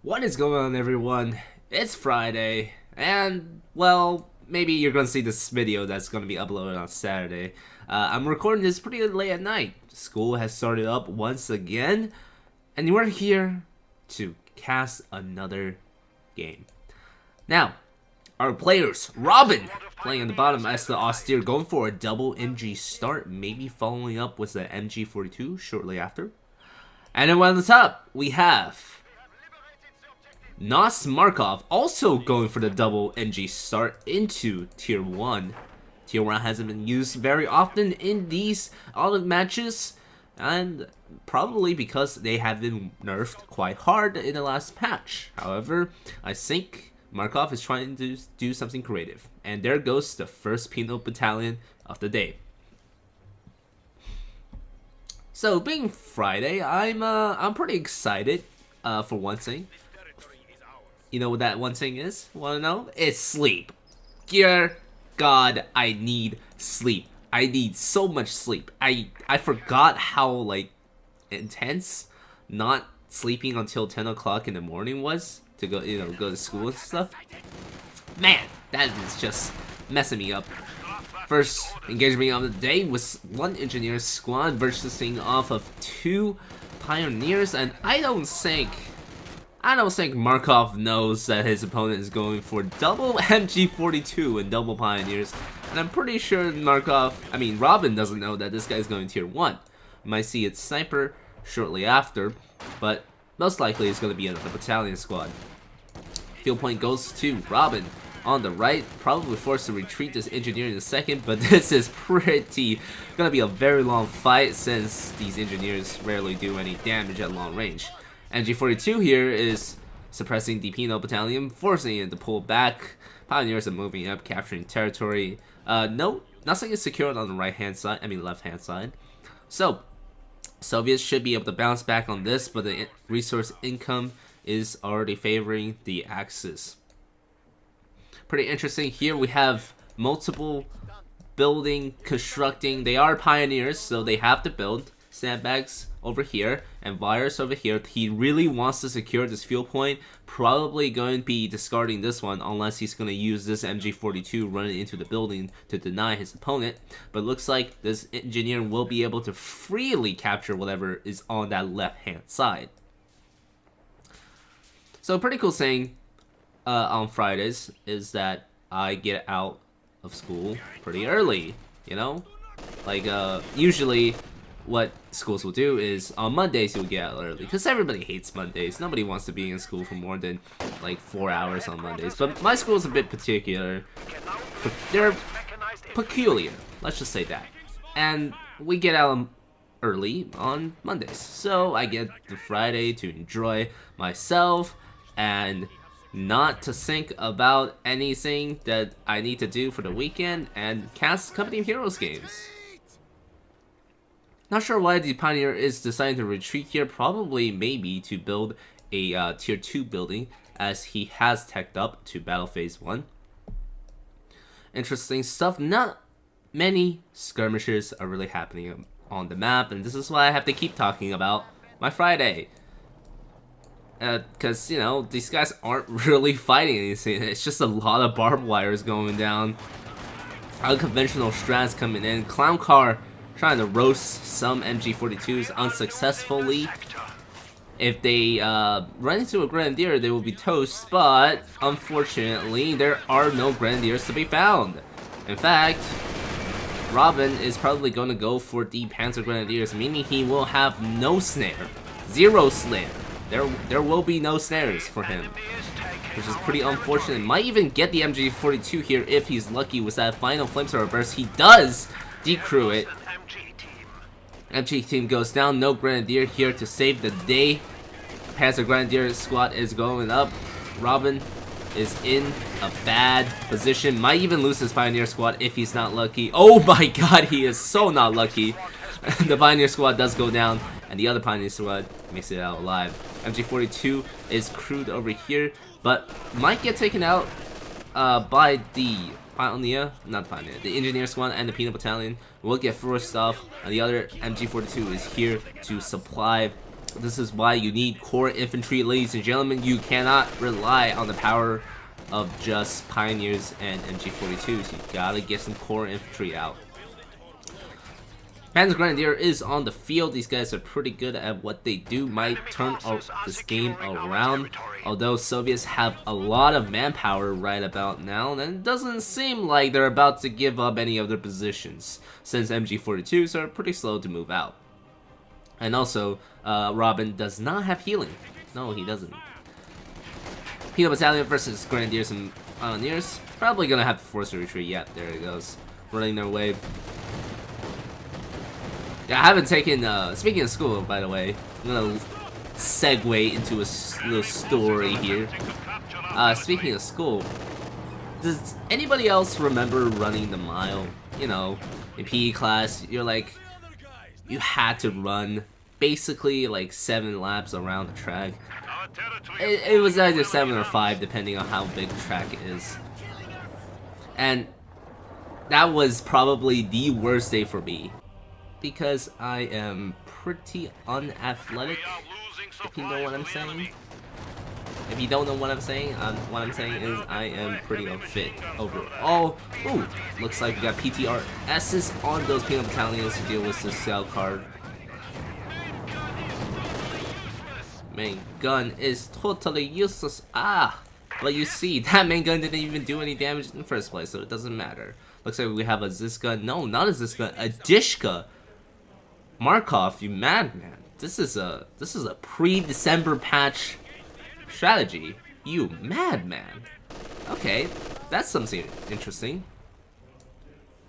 What is going on, everyone? It's Friday, and well, maybe you're gonna see this video that's gonna be uploaded on Saturday. I'm recording this pretty late at night. School has started up once again, and we're here to cast another game. Now, our players, Robin, playing on the bottom as the austere, going for a double MG start, maybe following up with the MG42 shortly after. And then on the top, we have NOSMarkov also going for the double NG start into Tier 1. Tier 1 hasn't been used very often in these autumn matches, and probably because they have been nerfed quite hard in the last patch. However, I think Markov is trying to do something creative. And there goes the first Penal Battalion of the day. So, being Friday, I'm pretty excited for one thing. You know what that one thing is? Wanna know? It's sleep. Dear God, I need sleep. I need so much sleep. I forgot how like intense not sleeping until 10 o'clock in the morning was to go go to school and stuff. Man, that is just messing me up. First engagement of the day was one engineer squad versus off of two pioneers, and I don't think Markov knows that his opponent is going for double MG42 and double pioneers, and I'm pretty sure Robin doesn't know that this guy's going tier 1. We might see its sniper shortly after, but most likely it's going to be another battalion squad. Field point goes to Robin on the right, probably forced to retreat this engineer in a second, but this is pretty going to be a very long fight since these engineers rarely do any damage at long range. MG42 here is suppressing the Penal Battalion, forcing it to pull back. Pioneers are moving up, capturing territory. No, nothing is secured on the left-hand side. So, Soviets should be able to bounce back on this, but the resource income is already favoring the Axis. Pretty interesting here. We have multiple constructing. They are pioneers, so they have to build. Sandbags over here and virus over here. He really wants to secure this field point. Probably going to be discarding this one unless he's going to use this MG42 running into the building to deny his opponent. But it looks like this engineer will be able to freely capture whatever is on that left hand side. So pretty cool thing on Fridays is that I get out of school pretty early, you know? Like usually what schools will do is on Mondays you'll get out early, because everybody hates Mondays. Nobody wants to be in school for more than like 4 hours on Mondays. But my school is a bit particular. They're peculiar, let's just say that. And we get out early on Mondays, so I get the Friday to enjoy myself and not to think about anything that I need to do for the weekend and cast Company of Heroes games. Not sure why the Pioneer is deciding to retreat here. Probably maybe to build a tier 2 building, as he has teched up to battle phase 1. Interesting stuff. Not many skirmishes are really happening on the map, and this is why I have to keep talking about my Friday. Because, you know, these guys aren't really fighting anything. It's just a lot of barbed wires going down. Unconventional strats coming in. Clown car trying to roast some MG42s unsuccessfully. If they run into a Grenadier, they will be toast, but unfortunately, there are no Grenadiers to be found. In fact, Robin is probably going to go for the Panzer Grenadiers, meaning he will have no snare. Zero snare. There will be no snares for him, which is pretty unfortunate. Might even get the MG42 here if he's lucky with that final flamethrower burst. He does decrew it. MG team goes down, no Grenadier here to save the day. Panzer Grenadier squad is going up. Robin is in a bad position. Might even lose his Pioneer squad if he's not lucky. Oh my god, he is so not lucky. The Pioneer squad does go down, and the other Pioneer squad makes it out alive. MG42 is crewed over here, but might get taken out by the the Engineer Squad and the Penal Battalion will get forced off, and the other MG42 is here to supply This is why you need core infantry, ladies and gentlemen. You cannot rely on the power of just pioneers and MG42s. You gotta get some core infantry out. Panzer Grenadier is on the field. These guys are pretty good at what they do. Might turn this game around. Although Soviets have a lot of manpower right about now, and it doesn't seem like they're about to give up any of their positions, since MG42s are pretty slow to move out. And also, Robin does not have healing. No, he doesn't. Peanut Battalion versus Grenadiers and Pioneers. Probably gonna have to force a retreat. Yeah, there it goes. Running their way. Yeah, I haven't taken, speaking of school, by the way, I'm gonna segue into a little story here. Speaking of school, does anybody else remember running the mile? You know, in PE class, you had to run basically like 7 laps around the track. It was either 7 or 5, depending on how big the track is. And that was probably the worst day for me, because I am pretty unathletic, if you know what I'm saying. If you don't know what I'm saying is I am pretty unfit overall. Ooh, looks like we got PTRSs on those Peanut Battalions to deal with the cell card. Main gun is totally useless. But you see, that main gun didn't even do any damage in the first place, so it doesn't matter. Looks like we have a Ziska. No, not a Ziska, a Dishka. Markov, you madman. This is a pre-December patch strategy. You madman. Okay, that's something interesting.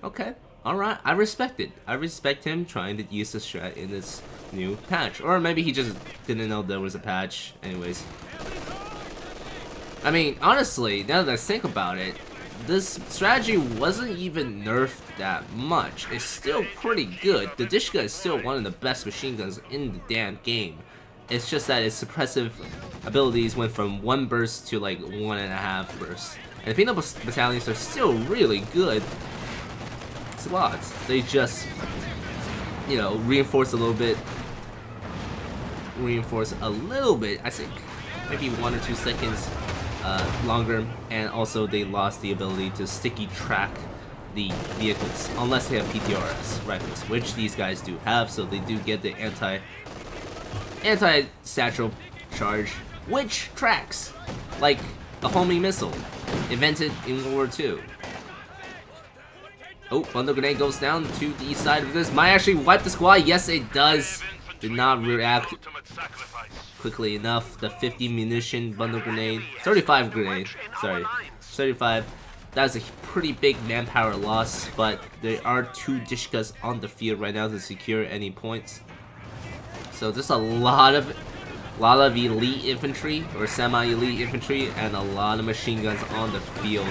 Okay, alright, I respect it. I respect him trying to use the strat in this new patch. Or maybe he just didn't know there was a patch. Anyways. I mean, honestly, now that I think about it, this strategy wasn't even nerfed that much. It's still pretty good. The Dishka is still one of the best machine guns in the damn game. It's just that its suppressive abilities went from 1 burst to like 1.5 bursts. And the Peanut Battalions are still really good squads. They just, you know, reinforce a little bit. I think maybe 1 or 2 seconds longer, and also they lost the ability to sticky track the vehicles unless they have PTRS rifles, which these guys do have, so they do get the anti-satchel charge, which tracks like a homing missile invented in World War II. Oh, bundle grenade goes down to the side of this. Might actually wipe the squad. Yes, it does. Did not react quickly enough. The 50 munition bundle grenade, 35 grenade, sorry, 35. That's a pretty big manpower loss, but there are 2 Dishkas on the field right now to secure any points. So there's a lot of elite infantry or semi-elite infantry and a lot of machine guns on the field.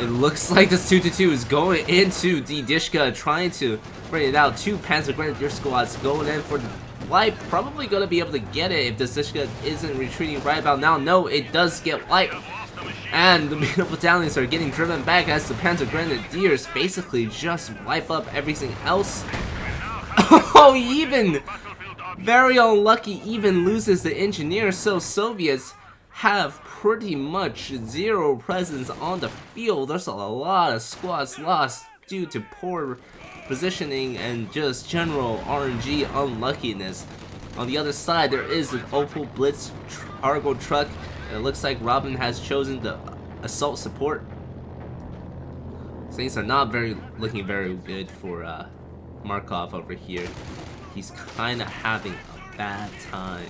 It looks like this 2-2 is going into the Dishka, trying to bring it out. 2 Panzer Grenadier squads going in for the wipe. Probably going to be able to get it if this Dishka isn't retreating right about now. No, it does get wiped. And the Peanut Battalions are getting driven back as the Panzer Grenadiers basically just wipe up everything else. Oh, even very unlucky, even loses the engineer, so Soviets have pretty much 0 presence on the field. There's a lot of squads lost due to poor positioning and just general RNG unluckiness. On the other side, there is an Opel Blitz cargo truck, and it looks like Robin has chosen the assault support. Things are not looking very good for Markov over here. He's kind of having a bad time.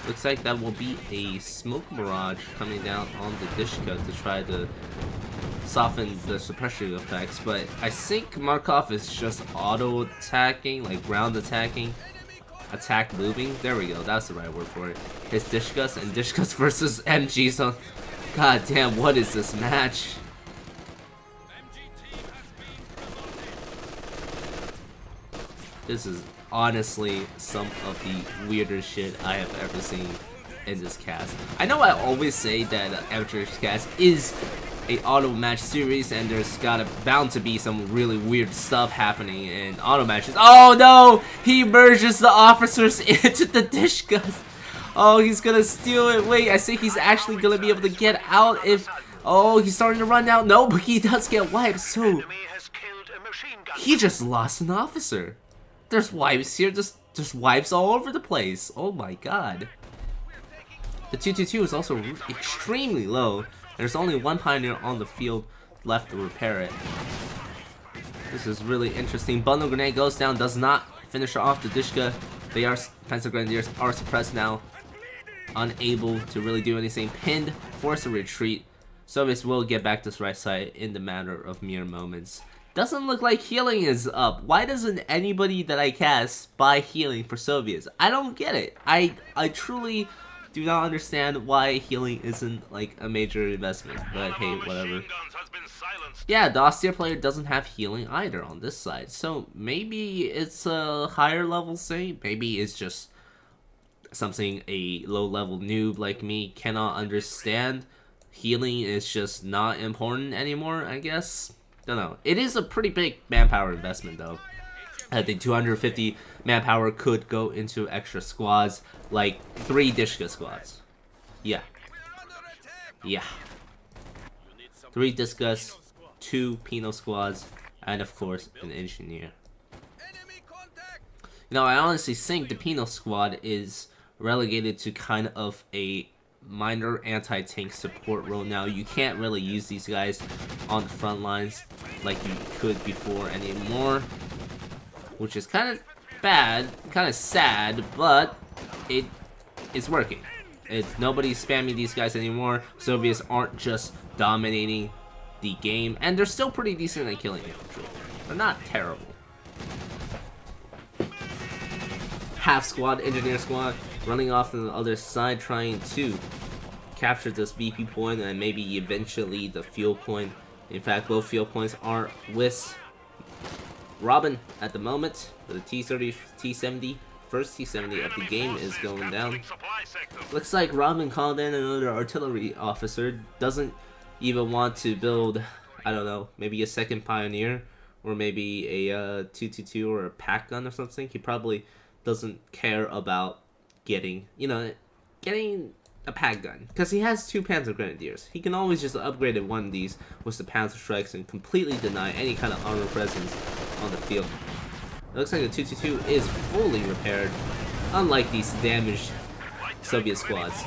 Looks like that will be a smoke barrage coming down on the Dishka to try to soften the suppression effects, but I think Markov is just auto-attacking, like ground attacking, attack moving. There we go, that's the right word for it. His Dishkas and Dishkas versus MG, so god damn, what is this match? This is honestly some of the weirdest shit I have ever seen in this cast. I know I always say that Amateur's cast is a auto match series, and there's bound to be some really weird stuff happening in auto matches. Oh no! He merges the officers into the Dishkas. Oh, he's gonna steal it. Wait, I think he's actually gonna be able to get out if... Oh, he's starting to run now. No, but he does get wiped, so... He just lost an officer. There's wipes here, just wipes all over the place. Oh my god. The 222 is also extremely low. There's only one Pioneer on the field left to repair it. This is really interesting. Bundle Grenade goes down, does not finish off the Dishka. Panzer Grenadiers are suppressed now. Unable to really do anything. Pinned, forced to retreat. Soviets will get back this right side in the matter of mere moments. Doesn't look like healing is up. Why doesn't anybody that I cast buy healing for Soviets? I don't get it. I truly do not understand why healing isn't like a major investment. But hey, whatever. Yeah, the austere player doesn't have healing either on this side. So maybe it's a higher level thing. Maybe it's just something a low level noob like me cannot understand. Healing is just not important anymore, I guess. Don't know. It is a pretty big manpower investment though. I think 250 manpower could go into extra squads, like 3 Dishka squads. Yeah. 3 Dishkas, 2 Pino squads, and of course an engineer. You know, I honestly think the Pino squad is relegated to kind of a minor anti-tank support role now. You can't really use these guys on the front lines like you could before anymore, which is kind of bad, kind of sad, but it is working. Nobody's spamming these guys anymore. Soviets aren't just dominating the game, and they're still pretty decent at killing infantry. They're not terrible. Half squad, engineer squad, running off to the other side, trying to capture this VP point and maybe eventually the fuel point. In fact, both fuel points are with Robin at the moment. The T-30, T-70, first T-70 of the game is going down. Looks like Robin called in another artillery officer. Doesn't even want to build, I don't know, maybe a second Pioneer or maybe a 222 or a pack gun or something. He probably doesn't care about getting a pack gun, because he has 2 Panzer Grenadiers. He can always just upgrade one of these with the Panzer Strikes and completely deny any kind of armor presence on the field. It looks like the 222 is fully repaired, unlike these damaged Soviet squads.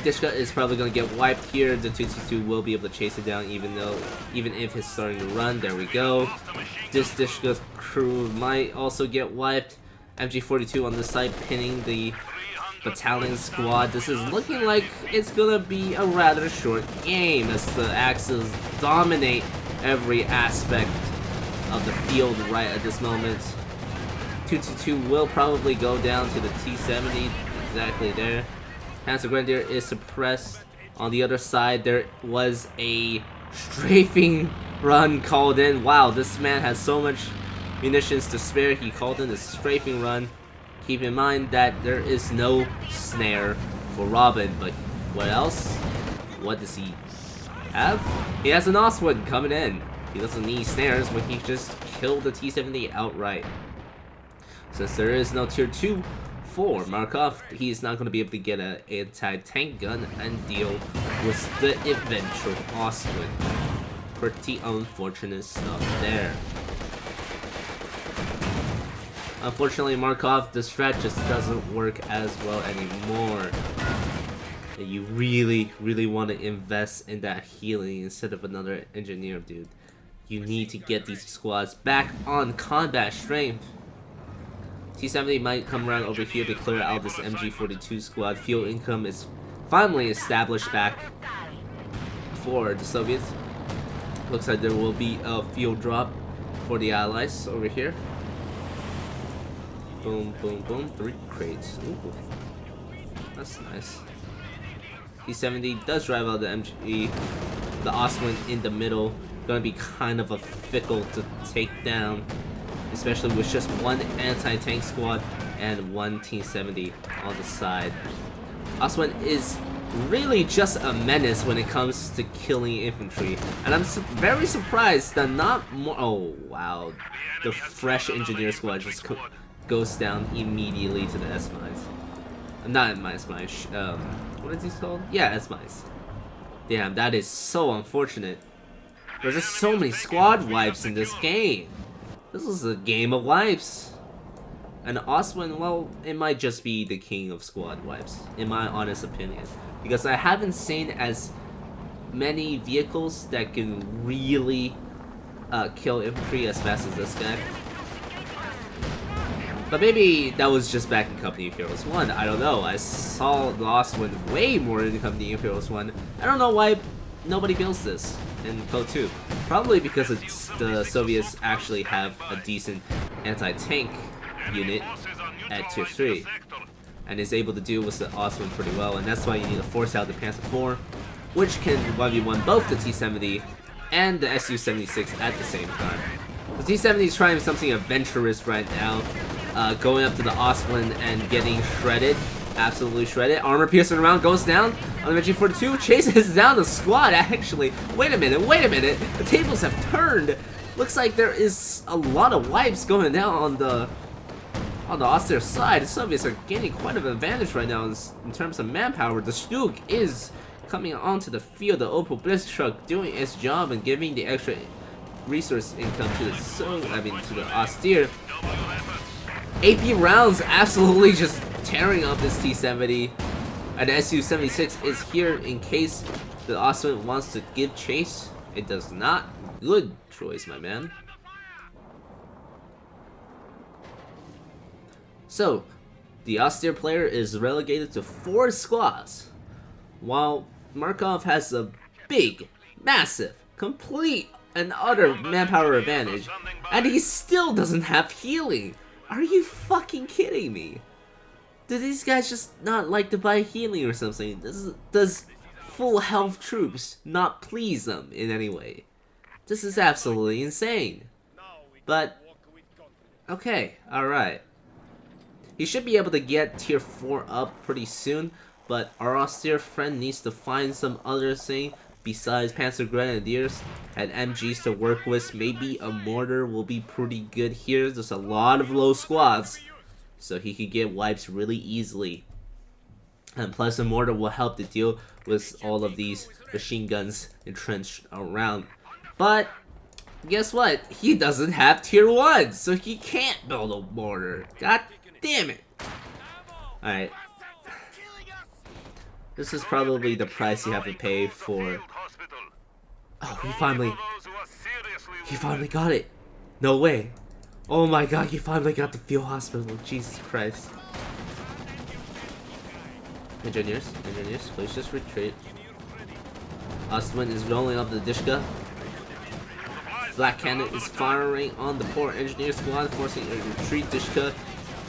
Dishka is probably going to get wiped here. The 222 will be able to chase it down even if it's starting to run. There we go. This Dishka crew might also get wiped. MG42 on this side pinning the battalion squad. This is looking like it's gonna be a rather short game as the Axis dominate every aspect of the field right at this moment. 222 will probably go down to the T-70 exactly there. Panzer Grenadier is suppressed. On the other side, there was a strafing run called in. Wow, this man has so much munitions to spare. He called in a strafing run. Keep in mind that there is no snare for Robin, but what else? What does he have? He has an Oswald coming in. He doesn't need snares, but he just killed the T-70 outright. Since there is no tier 2 for Markov, he's not going to be able to get an anti-tank gun and deal with the eventual Oswald. Pretty unfortunate stuff there. Unfortunately, Markov, the strat just doesn't work as well anymore. You really want to invest in that healing instead of another engineer, dude. You need to get these squads back on combat strength. T-70 might come around over here to clear out this MG42 squad. Fuel income is finally established back for the Soviets. Looks like there will be a fuel drop for the Allies over here. Boom, boom, boom. 3 crates. Ooh. That's nice. T-70 does drive out the MG. The Osman in the middle. Gonna be kind of a fickle to take down, especially with just 1 anti-tank squad and 1 T-70 on the side. Osman is really just a menace when it comes to killing infantry. And I'm very surprised that not more. Oh wow, the fresh engineer squad just goes down immediately to the S-Mines. Not S-Mines. What is he called? Yeah, S-Mines. Damn, that is so unfortunate. There's just so many squad wipes in this game. This is a game of wipes. And Oswin, well, it might just be the king of squad wipes, in my honest opinion. Because I haven't seen as many vehicles that can really kill infantry as fast as this guy. But maybe that was just back in Company of Heroes 1, I don't know. I saw the Oswin way more in Company of Heroes 1. I don't know why nobody builds this in Coh2. Probably because the Soviets actually have a decent anti-tank unit at tier 3 and is able to deal with the Oswin pretty well, and that's why you need to force out the Panzer IV, which can 1v1 both the T-70 and the Su-76 at the same time. The T-70 is trying something adventurous right now, going up to the Oswin and getting shredded, absolutely shredded. Armor piercing around, goes down on the G42, chases down the squad actually. Wait a minute, the tables have turned. Looks like there is a lot of wipes going down on the Austrian side. The Soviets are gaining quite an advantage right now in terms of manpower. The Stuk is coming onto the field. The Opel Blitz truck doing its job and giving the extra resource income to the Austrian. AP rounds absolutely just tearing up this T-70. And the Su-76 is here in case the Austrian wants to give chase. It does not. Good choice, my man. So, the Austrian player is relegated to 4 squads, while Markov has a big, massive, complete, and utter manpower advantage, and he still doesn't have healing. Are you fucking kidding me? Do these guys just not like to buy healing or something? Does full health troops not please them in any way? This is absolutely insane. But, okay, alright. He should be able to get tier 4 up pretty soon, but our austere friend needs to find some other thing besides Panzer Grenadiers and MGs to work with. Maybe a mortar will be pretty good here. There's a lot of low squads, so he could get wipes really easily. And plus a mortar will help to deal with all of these machine guns entrenched around. But guess what? He doesn't have tier 1, so he can't build a mortar. God damn it. Alright. This is probably the price you have to pay for... Oh, he finally got it. No way. Oh my god, he finally got the field hospital. Jesus Christ. Engineers, please just retreat. Ostman is rolling up the Dishka. Black Cannon is firing on the poor engineer squad, forcing a retreat. Dishka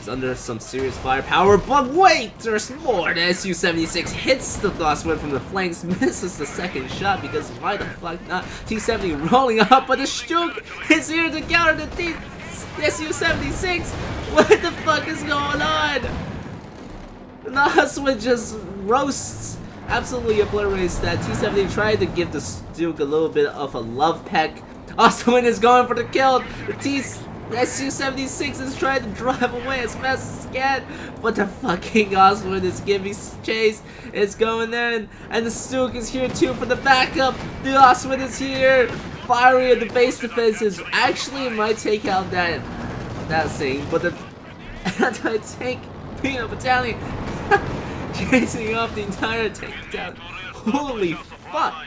is under some serious firepower, but wait, there's more. The Su-76 hits the Ostman from the flanks, misses the second shot because why the fuck not? T-70 rolling up, but the Stuk is here to counter the Su-76. What the fuck is going on? The Ostman just roasts, absolutely obliterates that. T-70 tried to give the Stuk a little bit of a love peck. Ostman is going for the kill. The Su-76 is trying to drive away as fast as it can, but the fucking Ostman is giving chase. It's going in, and the Stuk is here too for the backup. The Ostman is here, firing at the base defenses. Actually, might take out that thing, but the anti-tank peanut battalion chasing off the entire tank down. Holy fuck!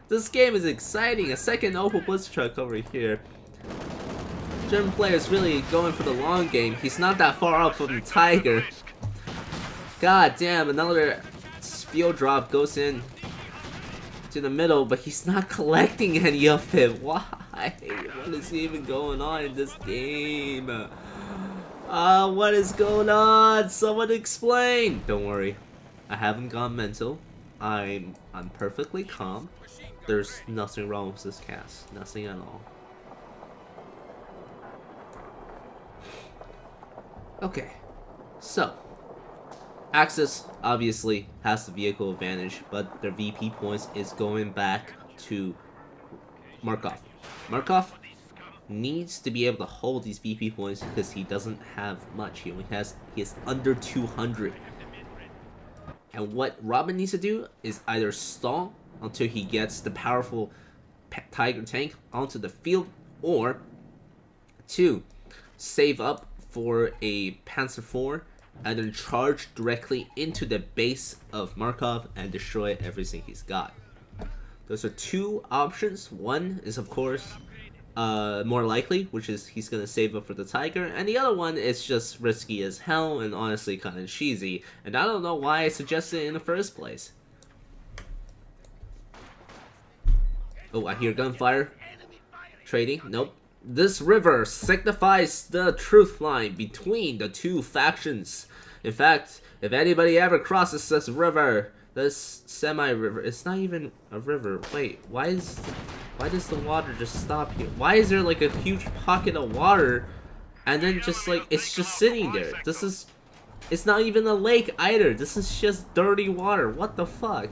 This game is exciting. A second Opel Blitz truck over here. German player is really going for the long game. He's not that far up from the Tiger. God damn, another fuel drop goes in to the middle, but he's not collecting any of it. Why? What is even going on in this game? What is going on? Someone explain! Don't worry. I haven't gone mental. I'm perfectly calm. There's nothing wrong with this cast. Nothing at all. Okay. So, Axis obviously has the vehicle advantage, but their VP points is going back to Markov. Markov needs to be able to hold these VP points because he doesn't have much. He is under 200. And what Robin needs to do is either stall until he gets the powerful Tiger tank onto the field, or 2, save up for a Panzer IV and then charge directly into the base of Markov and destroy everything he's got. Those are 2 options. One is, of course, more likely, which is he's gonna save up for the Tiger, and the other one is just risky as hell and honestly kind of cheesy, and I don't know why I suggested it in the first place. Oh, I hear gunfire. Trading? Nope. This river signifies the truth line between the 2 factions. In fact, if anybody ever crosses this river, this semi-river, it's not even a river. Wait, why does the water just stop here? Why is there like a huge pocket of water and then just like it's just sitting there? It's not even a lake either. This is just dirty water. What the fuck?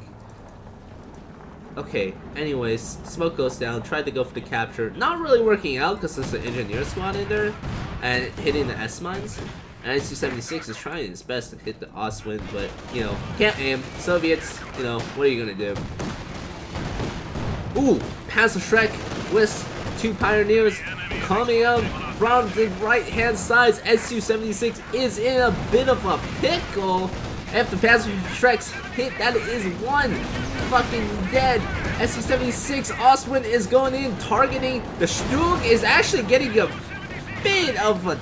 Okay, anyways, smoke goes down, tried to go for the capture, not really working out because there's an engineer squad in there and hitting the S-mines. And IC-76 is trying his best to hit the Ostwind, but, you know, can't aim. Soviets, you know, what are you gonna do? Ooh, Panzer Shrek with 2 Pioneers coming up from the right-hand side. SU-76 is in a bit of a pickle. If the Panzer Shreks hit, that is 1 fucking dead. SU-76 Ostwind is going in, targeting. The Stug is actually getting a bit of a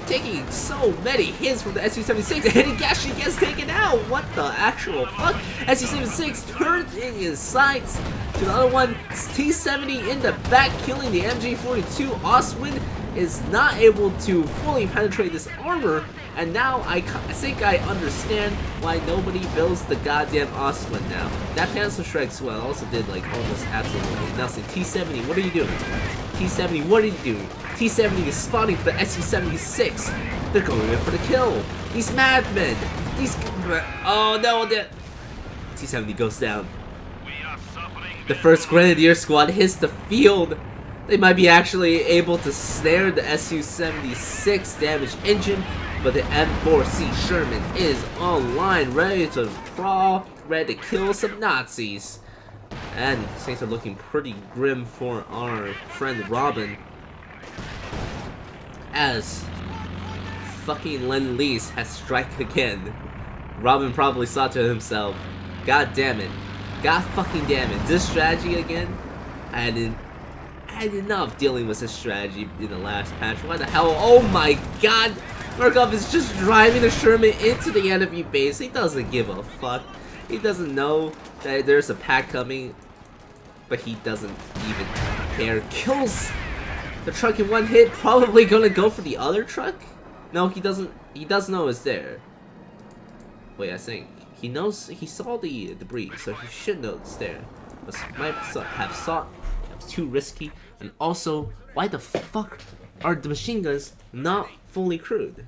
taking so many hits from the SU-76, and he actually gets taken out. What the actual fuck? SU-76 turns in his sights to the other one. T-70 in the back, killing the MG-42. Ostwind is not able to fully penetrate this armor, and now I think I understand why nobody builds the goddamn Ostwind now. That Panzer Shrek squad also did like almost absolutely nothing. T-70, what are you doing? T-70, what are you doing? T-70 is spawning for the SU-76. They're going in for the kill. These madmen. Oh no, the T-70 goes down. The first Grenadier squad hits the field. They might be actually able to snare the SU-76 damaged engine, but the M4C Sherman is online, ready to crawl, ready to kill some Nazis. And things are looking pretty grim for our friend Robin, as fucking Lend-Lease has struck again. Robin probably thought to himself, God damn it. God fucking damn it. This strategy again? I had enough dealing with this strategy in the last patch. Why the hell? Oh my god! Markov is just driving the Sherman into the enemy base. He doesn't give a fuck. He doesn't know that there's a pack coming, but he doesn't even care. Kills the truck in 1 hit. Probably gonna go for the other truck? No, he doesn't. He does know it's there. Wait, I think he knows. He saw the debris, so he should know it's there. But might have thought it was too risky. And also, why the fuck are the machine guns not fully crewed?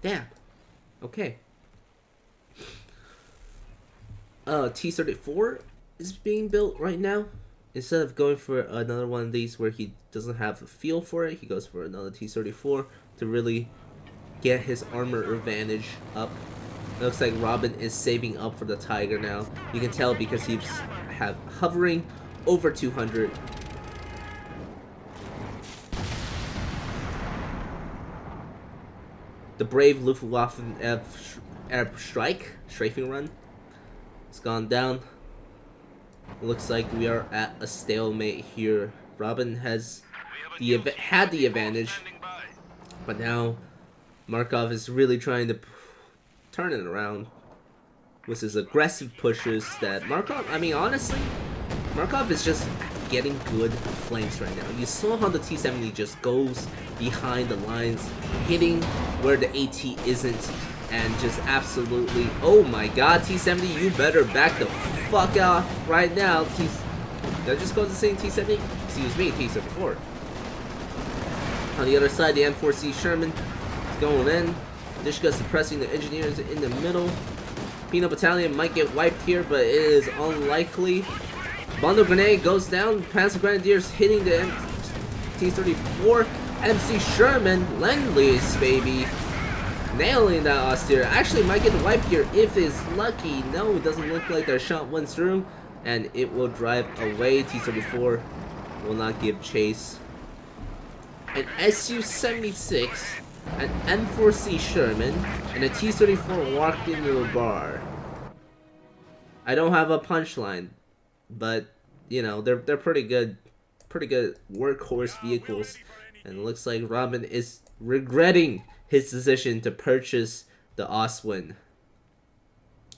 Damn. Okay. T-34 is being built right now. Instead of going for another one of these where he doesn't have a feel for it, he goes for another T-34 to really get his armor advantage up. It looks like Robin is saving up for the Tiger now. You can tell because he's hovering over 200. The brave Luftwaffe air strike, strafing run, it's gone down. It looks like we are at a stalemate here. Robin has had the advantage, but now Markov is really trying to turn it around with his aggressive pushes that Markov, I mean honestly, Markov is just getting good flanks right now. You saw how the T-70 just goes behind the lines, hitting where the AT isn't, and just absolutely, oh my god, T-70, you better back the fuck off right now. Did I just go to the same T-70? Excuse me, T-74. On the other side, the M4C Sherman is going in. Dishka suppressing the engineers in the middle. Peanut Battalion might get wiped here, but it is unlikely. Bundle Grenade goes down. Panzer Grenadiers hitting the T-34. MC Sherman, Lend-Lease, baby. Nailing that austere. Actually might get wiped here if it's lucky. No, it doesn't look like their shot went through. And it will drive away. T-34 will not give chase. An Su-76, an M4C Sherman, and a T-34 walked into the bar. I don't have a punchline, but you know they're pretty good workhorse vehicles, and it looks like Robin is regretting his decision to purchase the Oswin.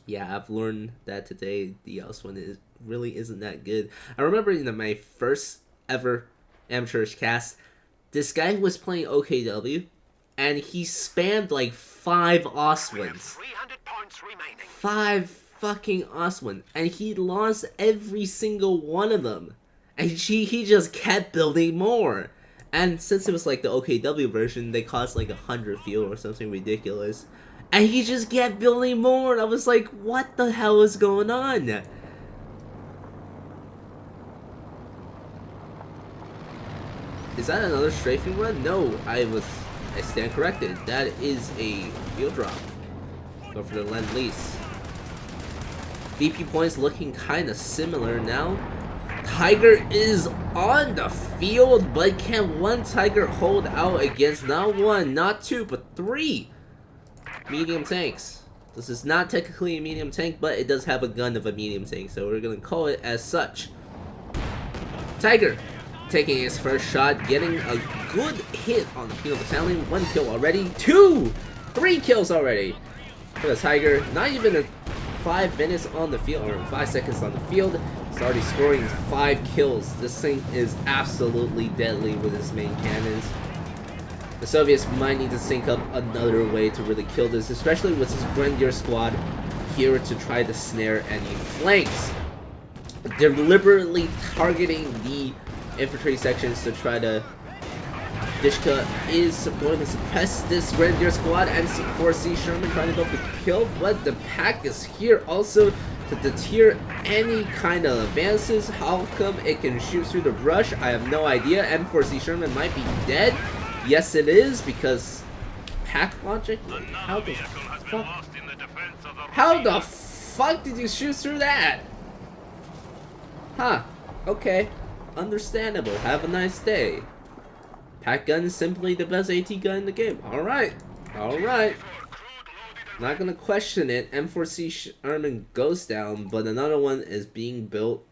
Yeah, I've learned that today. The Oswin really isn't that good. I remember in my first ever amateurish cast, this guy was playing OKW, and he spammed like 5 Oswins. 5 fucking Oswin, and he lost every single one of them. And he just kept building more. And since it was like the OKW version, they cost like 100 fuel or something ridiculous. And he just kept building more, and I was like, what the hell is going on? Is that another strafing run? No, I stand corrected. That is a field drop. Go for the Lend-Lease. BP points looking kind of similar now. Tiger is on the field, but can one Tiger hold out against not 1, not 2, but 3 medium tanks? This is not technically a medium tank, but it does have a gun of a medium tank, so we're gonna call it as such. Tiger taking his first shot, getting a good hit on the Peanut Battalion. 1 kill already, 2, 3 kills already for the Tiger. Not even 5 minutes on the field, or 5 seconds on the field. He's already scoring 5 kills. This thing is absolutely deadly with his main cannons. The Soviets might need to sync up another way to really kill this, especially with his Grenadier squad here to try to snare any flanks. Deliberately targeting the infantry sections to try to... Dishka is going to suppress this Grenadier squad. MC4C Sherman trying to go for the kill, but the pack is here also to deter any kind of advances. How come it can shoot through the brush? I have no idea. M4C Sherman might be dead. Yes, it is, because pack logic? How the fuck? How the fuck did you shoot through that? Huh. Okay. Understandable. Have a nice day. Pack gun is simply the best AT gun in the game. Alright. Alright. Not gonna question it. M4C Sherman goes down, but another one is being built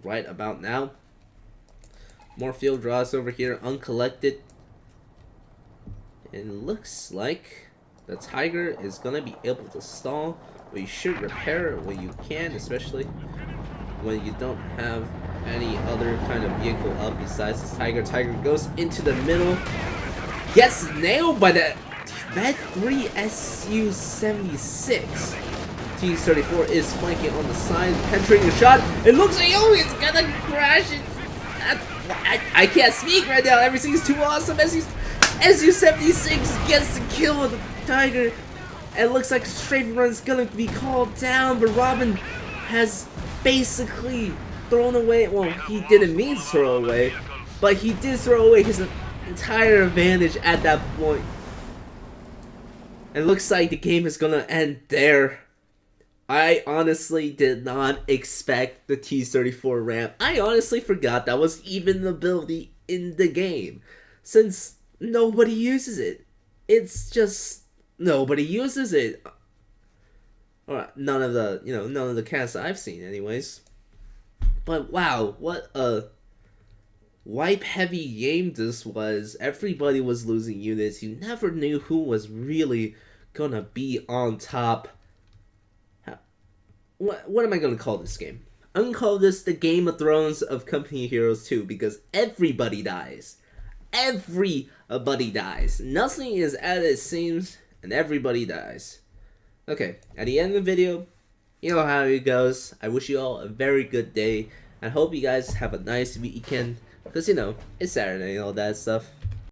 right about now. More field draws over here, uncollected. And it looks like the Tiger is gonna be able to stall, but you should repair it when you can, especially when you don't have any other kind of vehicle up besides this Tiger. Tiger goes into the middle, gets nailed by that Med 3 Su-76. T-34 is flanking on the side, penetrating the shot. It looks like, oh, it's gonna crash it. I can't speak right now. Everything's too awesome. Su-76 gets the kill with the Tiger. It looks like strafing run's gonna be called down, but Robin has basically thrown away. Well, he didn't mean to throw away, but he did throw away his entire advantage at that point. It looks like the game is gonna end there. I honestly did not expect the T-34 ramp. I honestly forgot that was even an ability in the game, since nobody uses it. It's just nobody uses it. Or none of the casts I've seen, anyways. But wow, what a wipe-heavy game this was. Everybody was losing units. You never knew who was really gonna be on top. What am I gonna call this game? I'm gonna call this the Game of Thrones of Company Heroes 2, because everybody dies. Everybody dies. Nothing is as it seems, and everybody dies. Okay, at the end of the video, you know how it goes. I wish you all a very good day. I hope you guys have a nice weekend, because, you know, it's Saturday and all that stuff.